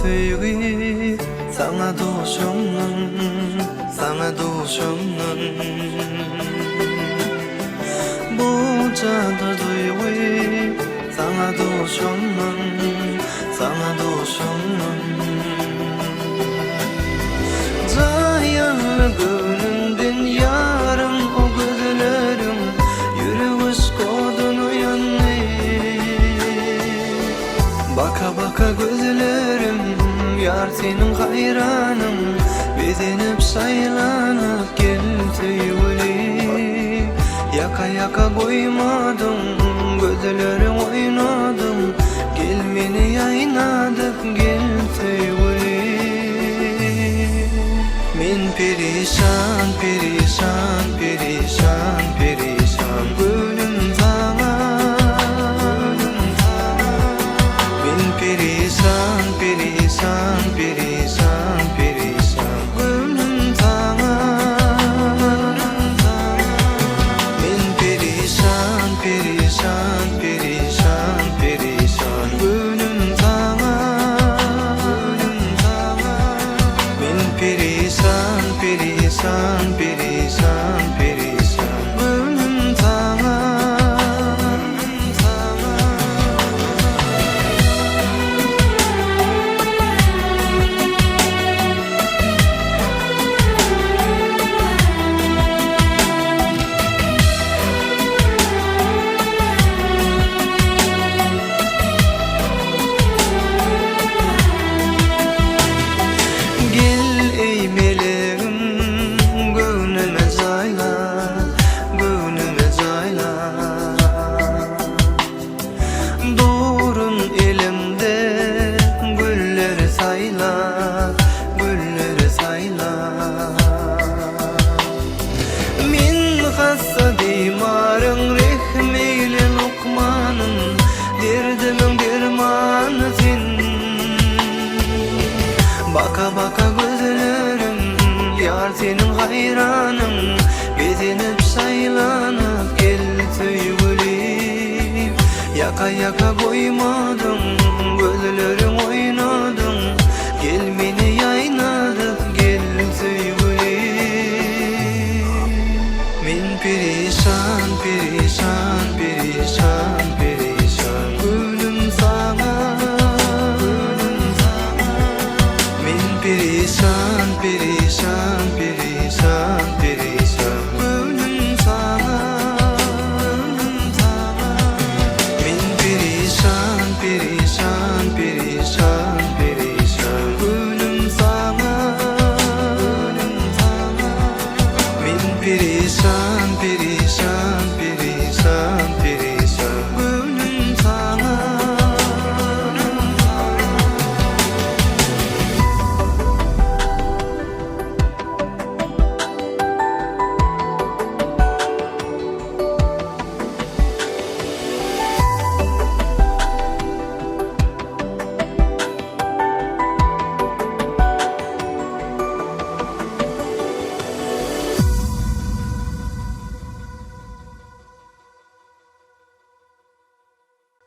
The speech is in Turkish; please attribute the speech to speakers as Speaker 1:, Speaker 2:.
Speaker 1: sevgi sana doşumnun, sana doşumnun. Bu cadı duygu sana doşumnun, sana doşumnun. Zayanlı gönlümden yarım o gözlerim, yürüyüş kodunu yanlı. Baka baka gözlerim, yar senin hayranım. Bezenip saylanıp gel tüyülü. Yaka yaka koymadım, gözlerim oynadım. Gel beni yaynadık gel tüyülü. Men perişan, perişan, perişan, perişan. Gönlüm sana, men perişan, perişan, perişan, perişan. Gönlüm sana, men perişan, perişan, perişan, perişan. Gönlüm sana, men perişan, perişan, perişan, perişan. Gönlüm sana. Gel ey meleğim, gönlüme zayla, gönlüme zayla. Durun elimde gülleri sayla, gülleri sayla. Min hassa dimarın rehmeyle lokmanın, derdimin dermanı sen. Baka baka gözlerim, yar senin hayranım. Bezenip saylanıp gel tüyülü. Yaka yaka koymadım, gözlerim oynadım. Gel beni yaynadık gel tüyülü. Men perişan, perişan, perişan, perişan.